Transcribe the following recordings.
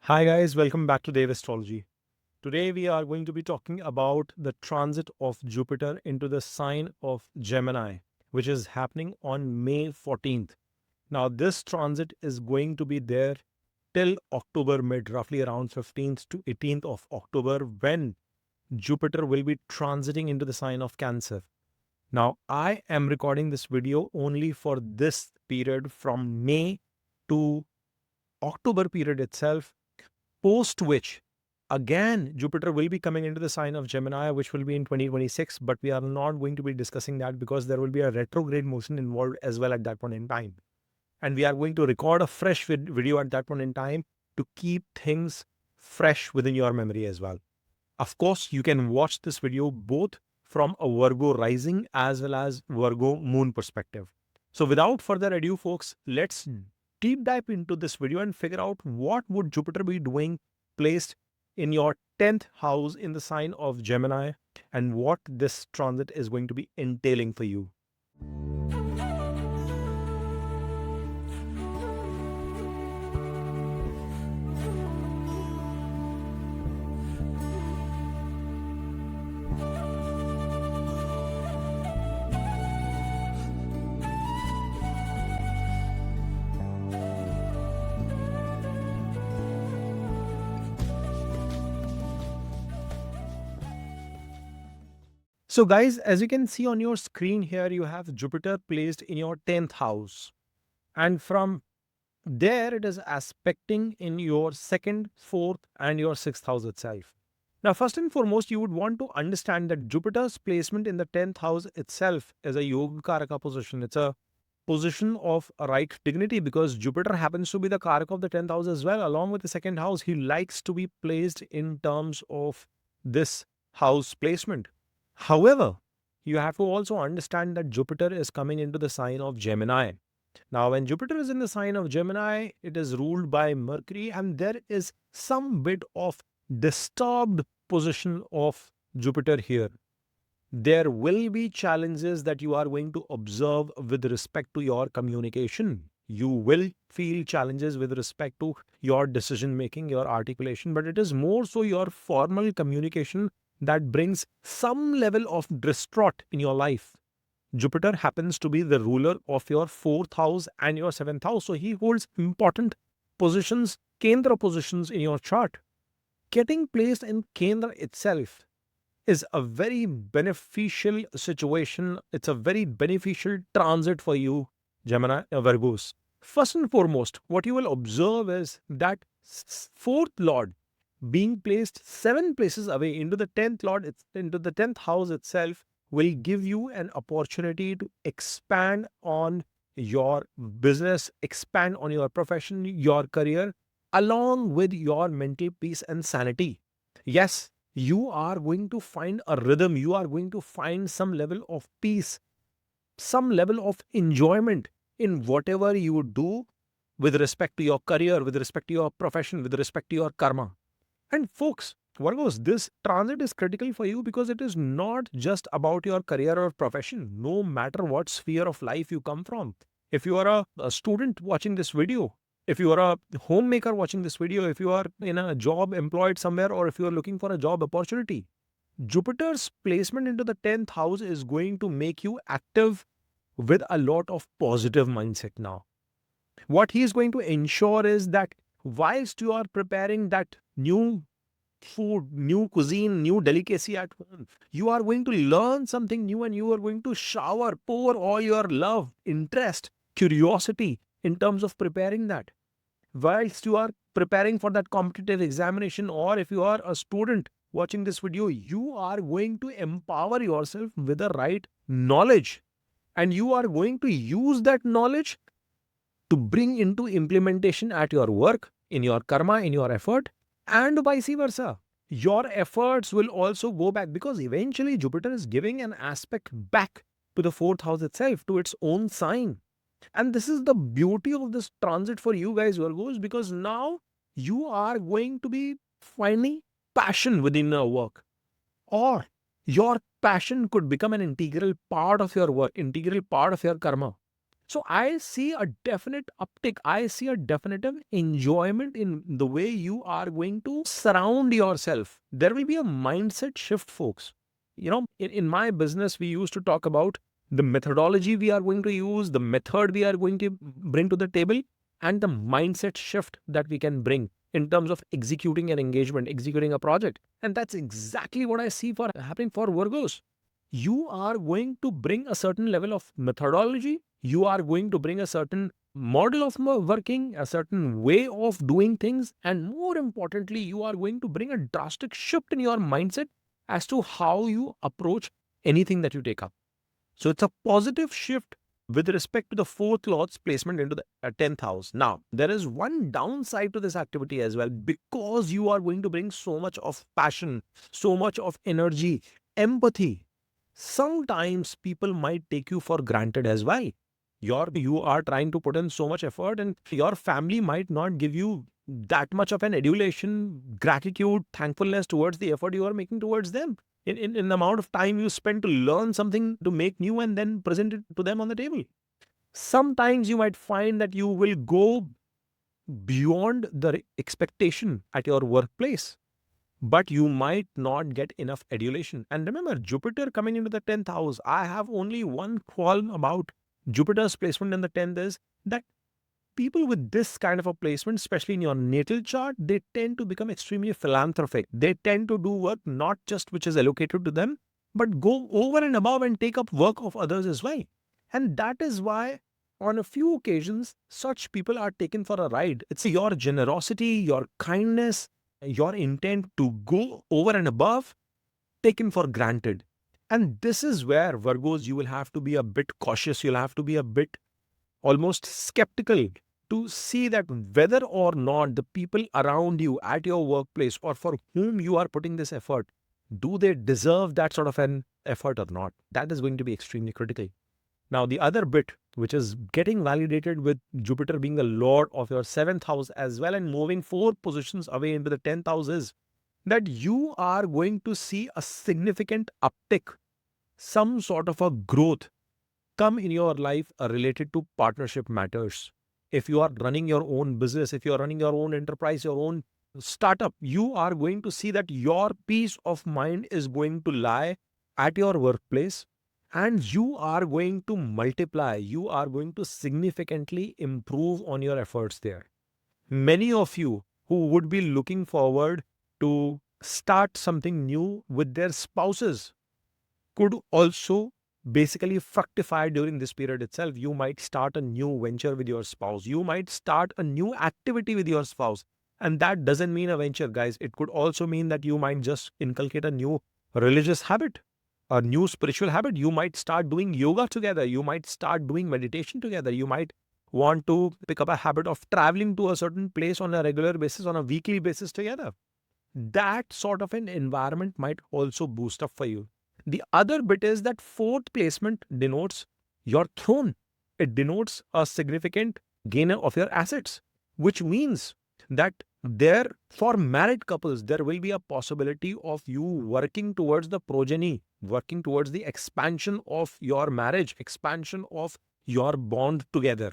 Hi guys, welcome back to Dave Astrology. Today we are going to be talking about the transit of Jupiter into the sign of Gemini, which is happening on May 14th. Now this transit is going to be there till October mid, roughly around 15th to 18th of October, when Jupiter will be transiting into the sign of Cancer. Now I am recording this video only for this period from May to October period itself, post which again Jupiter will be coming into the sign of Gemini, which will be in 2026, but we are not going to be discussing that because there will be a retrograde motion involved as well at that point in time, and we are going to record a fresh video at that point in time to keep things fresh within your memory as well. Of course, you can watch this video both from a Virgo rising as well as Virgo moon perspective. So without further ado, folks, let's deep dive into this video and figure out what would Jupiter be doing placed in your 10th house in the sign of Gemini, and what this transit is going to be entailing for you. So guys, as you can see on your screen here, you have Jupiter placed in your 10th house. And from there, it is aspecting in your 2nd, 4th, and your 6th house itself. Now, first and foremost, you would want to understand that Jupiter's placement in the 10th house itself is a Yoga Karaka position. It's a position of right dignity because Jupiter happens to be the Karaka of the 10th house as well. Along with the 2nd house, he likes to be placed in terms of this house placement. However, you have to also understand that Jupiter is coming into the sign of Gemini. Now, when Jupiter is in the sign of Gemini, it is ruled by Mercury, and there is some bit of disturbed position of Jupiter here. There will be challenges that you are going to observe with respect to your communication. You will feel challenges with respect to your decision making, your articulation, but it is more so your formal communication that brings some level of distraught in your life. Jupiter happens to be the ruler of your 4th house and your 7th house. So he holds important positions, Kendra positions in your chart. Getting placed in Kendra itself is a very beneficial situation. It's a very beneficial transit for you, Gemini, Virgos. First and foremost, what you will observe is that 4th Lord being placed 7 places away into the 10th Lord, into the 10th house itself, will give you an opportunity to expand on your business, expand on your profession, your career, along with your mental peace and sanity. Yes, you are going to find a rhythm, you are going to find some level of peace, some level of enjoyment in whatever you do with respect to your career, with respect to your profession, with respect to your karma. And folks, Virgos, this transit is critical for you because it is not just about your career or profession, no matter what sphere of life you come from. If you are a student watching this video, if you are a homemaker watching this video, if you are in a job employed somewhere, or if you are looking for a job opportunity, Jupiter's placement into the 10th house is going to make you active with a lot of positive mindset now. What he is going to ensure is that whilst you are preparing that new food, new cuisine, new delicacy at home, you are going to learn something new, and you are going to pour all your love, interest, curiosity in terms of preparing that. Whilst you are preparing for that competitive examination, or if you are a student watching this video, you are going to empower yourself with the right knowledge, and you are going to use that knowledge to bring into implementation at your work, in your karma, in your effort, and vice versa. Your efforts will also go back because eventually Jupiter is giving an aspect back to the 4th house itself, to its own sign. And this is the beauty of this transit for you guys, Virgos, because now you are going to be finding passion within your work, or your passion could become an integral part of your work, integral part of your karma. So I see a definite uptick. I see a definitive enjoyment in the way you are going to surround yourself. There will be a mindset shift, folks. In my business, we used to talk about the methodology we are going to use, the method we are going to bring to the table, and the mindset shift that we can bring in terms of executing an engagement, executing a project. And that's exactly what I see for happening for Virgos. You are going to bring a certain level of methodology. You are going to bring a certain model of working, a certain way of doing things. And more importantly, you are going to bring a drastic shift in your mindset as to how you approach anything that you take up. So it's a positive shift with respect to the fourth lord's placement into the 10th house. Now, there is one downside to this activity as well, because you are going to bring so much of passion, so much of energy, empathy. Sometimes people might take you for granted as well. You are trying to put in so much effort, and your family might not give you that much of an adulation, gratitude, thankfulness towards the effort you are making towards them. In the amount of time you spend to learn something to make new and then present it to them on the table. Sometimes you might find that you will go beyond the expectation at your workplace, but you might not get enough adulation. And remember, Jupiter coming into the 10th house, I have only one qualm about Jupiter's placement in the 10th is that people with this kind of a placement, especially in your natal chart, they tend to become extremely philanthropic. They tend to do work not just which is allocated to them, but go over and above and take up work of others as well. And that is why, on a few occasions, such people are taken for a ride. It's your generosity, your kindness, your intent to go over and above taken for granted. And this is where, Virgos, you will have to be a bit cautious. You'll have to be a bit almost skeptical to see that whether or not the people around you at your workplace or for whom you are putting this effort, do they deserve that sort of an effort or not? That is going to be extremely critical. Now, the other bit, which is getting validated with Jupiter being the lord of your 7th house as well and moving 4 positions away into the 10th house, is that you are going to see a significant uptick, some sort of a growth come in your life related to partnership matters. If you are running your own business, if you are running your own enterprise, your own startup, you are going to see that your peace of mind is going to lie at your workplace, and you are going to multiply. You are going to significantly improve on your efforts there. Many of you who would be looking forward to start something new with their spouses could also basically fructify during this period itself. You might start a new venture with your spouse. You might start a new activity with your spouse. And that doesn't mean a venture, guys. It could also mean that you might just inculcate a new religious habit, a new spiritual habit. You might start doing yoga together. You might start doing meditation together. You might want to pick up a habit of traveling to a certain place on a regular basis, on a weekly basis together. That sort of an environment might also boost up for you. The other bit is that fourth placement denotes your throne. It denotes a significant gainer of your assets, which means that there, for married couples, there will be a possibility of you working towards the progeny, working towards the expansion of your marriage, expansion of your bond together.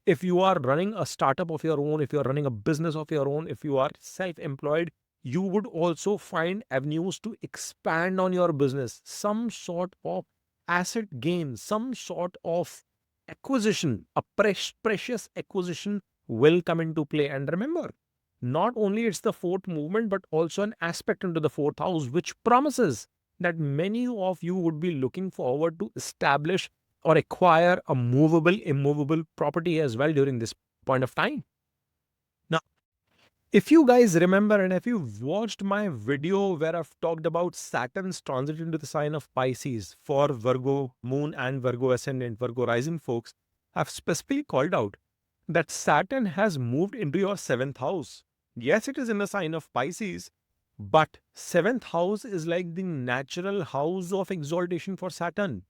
If you are running a startup of your own, if you are running a business of your own, if you are self-employed, you would also find avenues to expand on your business, some sort of asset gain, some sort of acquisition, a precious acquisition will come into play. And remember, not only it's the fourth movement, but also an aspect into the fourth house, which promises that many of you would be looking forward to establish or acquire a movable, immovable property as well during this point of time. Now, if you guys remember, and if you've watched my video where I've talked about Saturn's transit into the sign of Pisces for Virgo moon and Virgo ascendant, Virgo rising folks, I've specifically called out that Saturn has moved into your 7th house. Yes, it is in the sign of Pisces, but 7th house is like the natural house of exaltation for Saturn.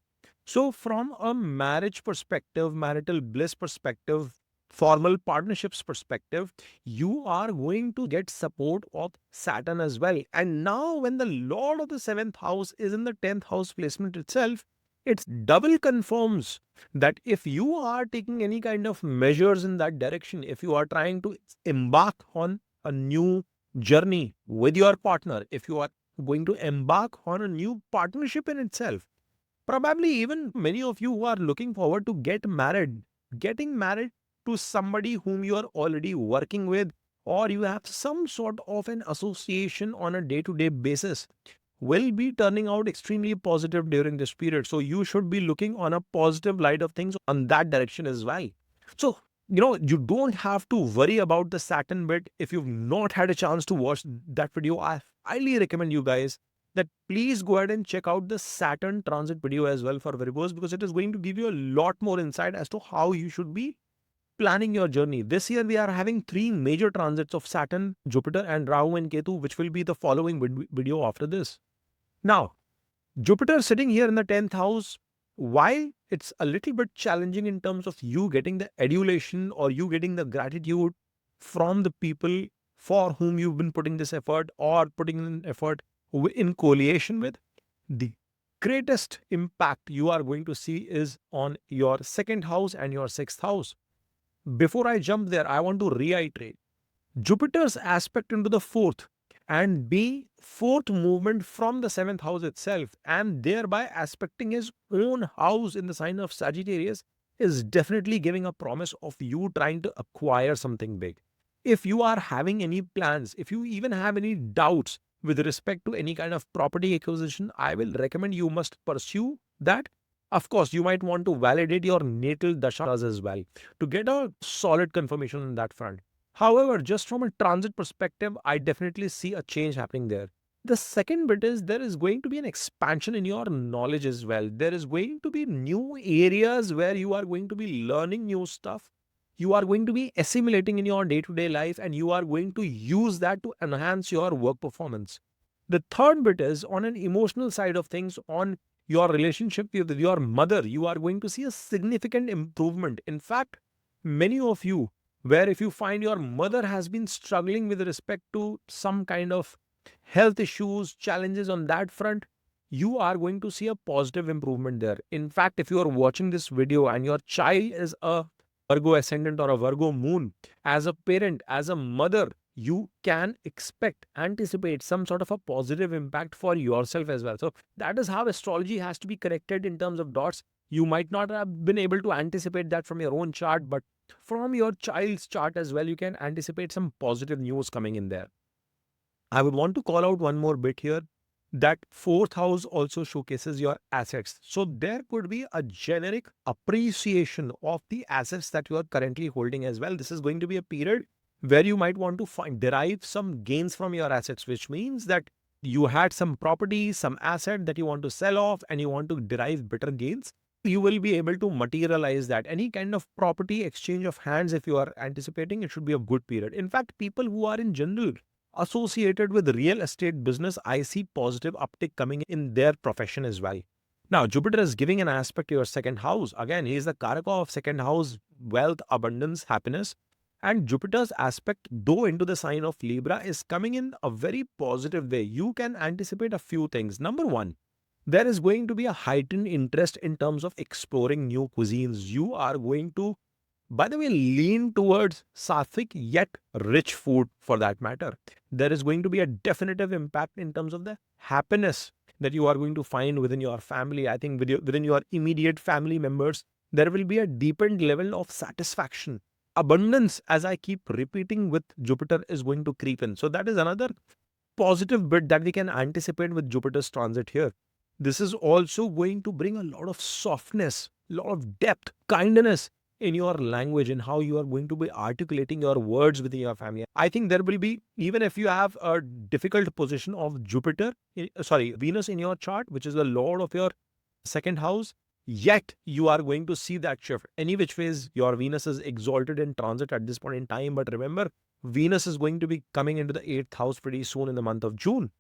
So from a marriage perspective, marital bliss perspective, formal partnerships perspective, you are going to get support of Saturn as well. And now when the Lord of the 7th house is in the 10th house placement itself, It double confirms that if you are taking any kind of measures in that direction, if you are trying to embark on a new journey with your partner, if you are going to embark on a new partnership in itself, probably even many of you who are looking forward to getting married to somebody whom you are already working with, or you have some sort of an association on a day to day basis, will be turning out extremely positive during this period. So you should be looking on a positive light of things on that direction as well. So, you don't have to worry about the Saturn bit. If you've not had a chance to watch that video, I highly recommend you guys that please go ahead and check out the Saturn transit video as well for Virgos, because it is going to give you a lot more insight as to how you should be planning your journey. This year we are having three major transits of Saturn, Jupiter and Rahu and Ketu, which will be the following video after this. Now, Jupiter sitting here in the 10th house, while it's a little bit challenging in terms of you getting the adulation or you getting the gratitude from the people for whom you've been putting this effort or putting in effort in coalition with, the greatest impact you are going to see is on your second house and your sixth house. Before I jump there, I want to reiterate Jupiter's aspect into the fourth and be fourth movement from the seventh house itself, and thereby aspecting his own house in the sign of Sagittarius, is definitely giving a promise of you trying to acquire something big. If you are having any plans, if you even have any doubts with respect to any kind of property acquisition, I will recommend you must pursue that. Of course, you might want to validate your natal dashas as well to get a solid confirmation on that front. However, just from a transit perspective, I definitely see a change happening there. The second bit is there is going to be an expansion in your knowledge as well. There is going to be new areas where you are going to be learning new stuff. You are going to be assimilating in your day to day life, and you are going to use that to enhance your work performance. The third bit is on an emotional side of things, on your relationship with your mother, you are going to see a significant improvement. In fact, many of you, where if you find your mother has been struggling with respect to some kind of health issues, challenges on that front, you are going to see a positive improvement there. In fact, if you are watching this video and your child is a Virgo ascendant or a Virgo moon, as a parent, as a mother, you can anticipate some sort of a positive impact for yourself as well. So that is how astrology has to be connected in terms of dots. You might not have been able to anticipate that from your own chart, but from your child's chart as well, you can anticipate some positive news coming in there. I would want to call out one more bit here, that fourth house also showcases your assets. So there could be a generic appreciation of the assets that you are currently holding as well. This is going to be a period where you might want to derive some gains from your assets, which means that you had some property, some asset that you want to sell off and you want to derive better gains. You will be able to materialize that. Any kind of property exchange of hands, if you are anticipating, it should be a good period. In fact, people who are in general associated with real estate business, I see positive uptick coming in their profession as well. Now, Jupiter is giving an aspect to your second house. Again, he is the Karaka of second house, wealth, abundance, happiness. And Jupiter's aspect, though into the sign of Libra, is coming in a very positive way. You can anticipate a few things. Number one, there is going to be a heightened interest in terms of exploring new cuisines. You are going to, by the way, lean towards sattvic yet rich food for that matter. There is going to be a definitive impact in terms of the happiness that you are going to find within your family. I think within your immediate family members, there will be a deepened level of satisfaction. Abundance, as I keep repeating with Jupiter, is going to creep in. So that is another positive bit that we can anticipate with Jupiter's transit here. This is also going to bring a lot of softness, a lot of depth, kindness in your language and how you are going to be articulating your words within your family. I think there will be, even if you have a difficult position of Venus in your chart, which is the lord of your second house, yet you are going to see that shift. Any which ways, your Venus is exalted in transit at this point in time. But remember, Venus is going to be coming into the 8th house pretty soon in the month of June.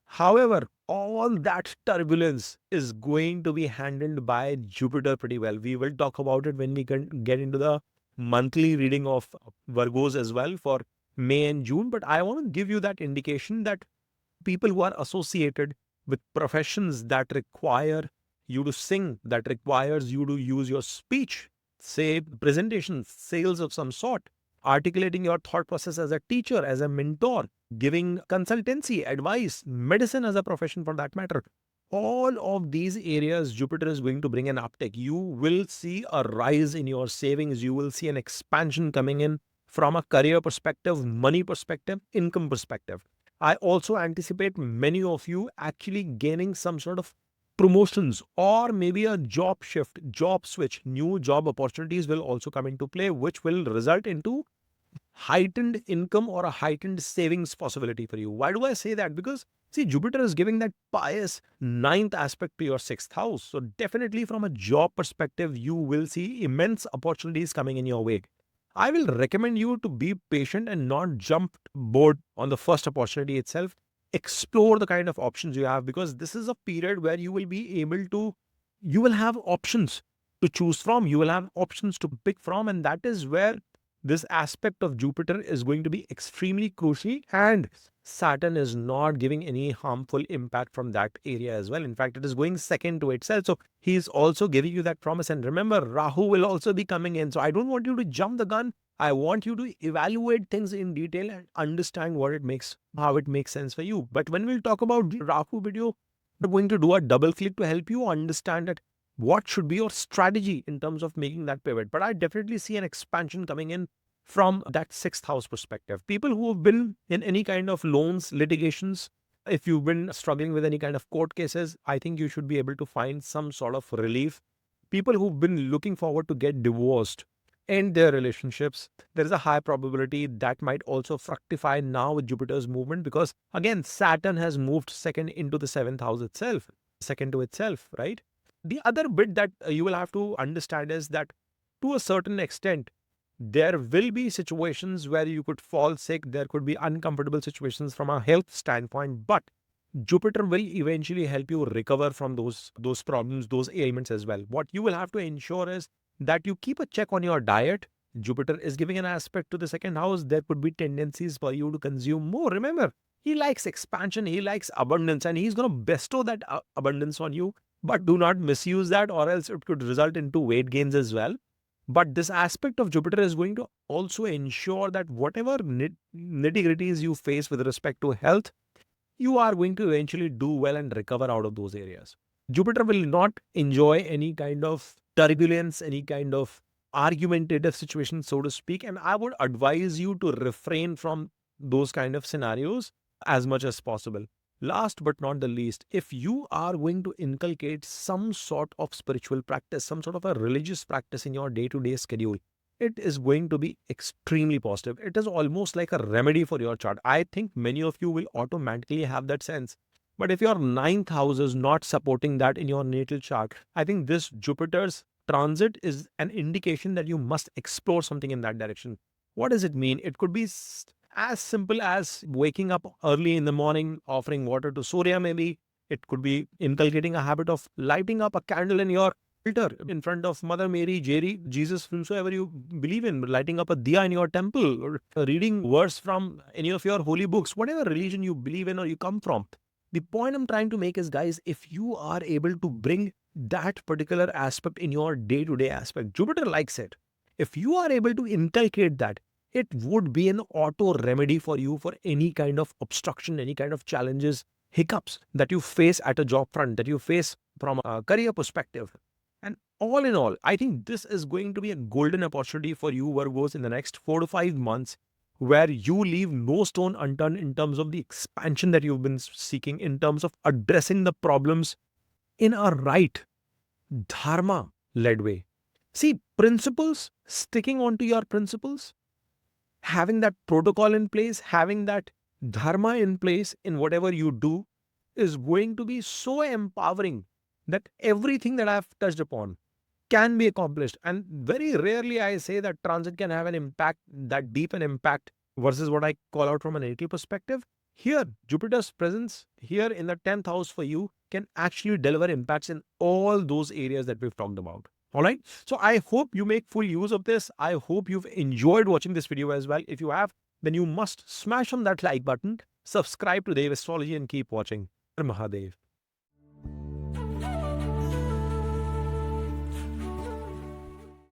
However, all that turbulence is going to be handled by Jupiter pretty well. We will talk about it when we can get into the monthly reading of Virgos as well for May and June. But I want to give you that indication that people who are associated with professions that require you to sing, that requires you to use your speech, say presentations, sales of some sort, articulating your thought process as a teacher, as a mentor, giving consultancy, advice, medicine as a profession for that matter. All of these areas, Jupiter is going to bring an uptick. You will see a rise in your savings. You will see an expansion coming in from a career perspective, money perspective, income perspective. I also anticipate many of you actually gaining some sort of promotions or maybe a job shift, job switch. New job opportunities will also come into play, which will result into heightened income or a heightened savings possibility for you. Why do I say that? Because see, Jupiter is giving that pious ninth aspect to your sixth house. So definitely from a job perspective, you will see immense opportunities coming in your way. I will recommend you to be patient and not jump board on the first opportunity itself. Explore the kind of options you have, because this is a period where you will be able to, you will have options to choose from. You will have options to pick from. And that is where this aspect of Jupiter is going to be extremely crucial, and Saturn is not giving any harmful impact from that area as well. In fact, it is going second to itself. So he is also giving you that promise. And remember, Rahu will also be coming in. So I don't want you to jump the gun. I want you to evaluate things in detail and understand what it makes, how it makes sense for you. But when we'll talk about the Rahu video, we're going to do a double click to help you understand that what should be your strategy in terms of making that pivot. But I definitely see an expansion coming in from that sixth house perspective. People who have been in any kind of loans, litigations, if you've been struggling with any kind of court cases, I think you should be able to find some sort of relief. People who've been looking forward to get divorced, end their relationships, there is a high probability that might also fructify now with Jupiter's movement, because again, Saturn has moved second into the seventh house itself, second to itself, right? The other bit that you will have to understand is that to a certain extent, there will be situations where you could fall sick. There could be uncomfortable situations from a health standpoint, but Jupiter will eventually help you recover from those problems, those ailments as well. What you will have to ensure is that you keep a check on your diet. Jupiter is giving an aspect to the second house. There could be tendencies for you to consume more. Remember, he likes expansion, he likes abundance, and he's going to bestow that abundance on you. But do not misuse that, or else it could result into weight gains as well. But this aspect of Jupiter is going to also ensure that whatever nitty-gritties you face with respect to health, you are going to eventually do well and recover out of those areas. Jupiter will not enjoy any kind of turbulence, any kind of argumentative situation, so to speak. And I would advise you to refrain from those kind of scenarios as much as possible. Last but not the least, if you are going to inculcate some sort of spiritual practice, some sort of a religious practice in your day-to-day schedule, it is going to be extremely positive. It is almost like a remedy for your chart. I think many of you will automatically have that sense. But if your ninth house is not supporting that in your natal chart, I think this Jupiter's transit is an indication that you must explore something in that direction. What does it mean? It could be as simple as waking up early in the morning, offering water to Surya maybe. It could be inculcating a habit of lighting up a candle in your altar in front of Mother Mary, Jerry, Jesus, whomsoever you believe in, lighting up a diya in your temple, or reading verse from any of your holy books, whatever religion you believe in or you come from. The point I'm trying to make is, guys, if you are able to bring that particular aspect in your day-to-day aspect, Jupiter likes it. If you are able to inculcate that, it would be an auto remedy for you for any kind of obstruction, any kind of challenges, hiccups that you face at a job front, that you face from a career perspective. And all in all, I think this is going to be a golden opportunity for you, Virgos, in the next 4 to 5 months, where you leave no stone unturned in terms of the expansion that you've been seeking, in terms of addressing the problems in a right, dharma-led way. See, principles, sticking on to your principles, having that protocol in place, having that dharma in place in whatever you do is going to be so empowering that everything that I've touched upon can be accomplished. And very rarely I say that transit can have an impact, that deep an impact versus what I call out from a natal perspective. Here, Jupiter's presence here in the 10th house for you can actually deliver impacts in all those areas that we've talked about. All right. So I hope you make full use of this. I hope you've enjoyed watching this video as well. If you have, then you must smash on that like button, subscribe to Dev Astrology, and keep watching. Mahadev.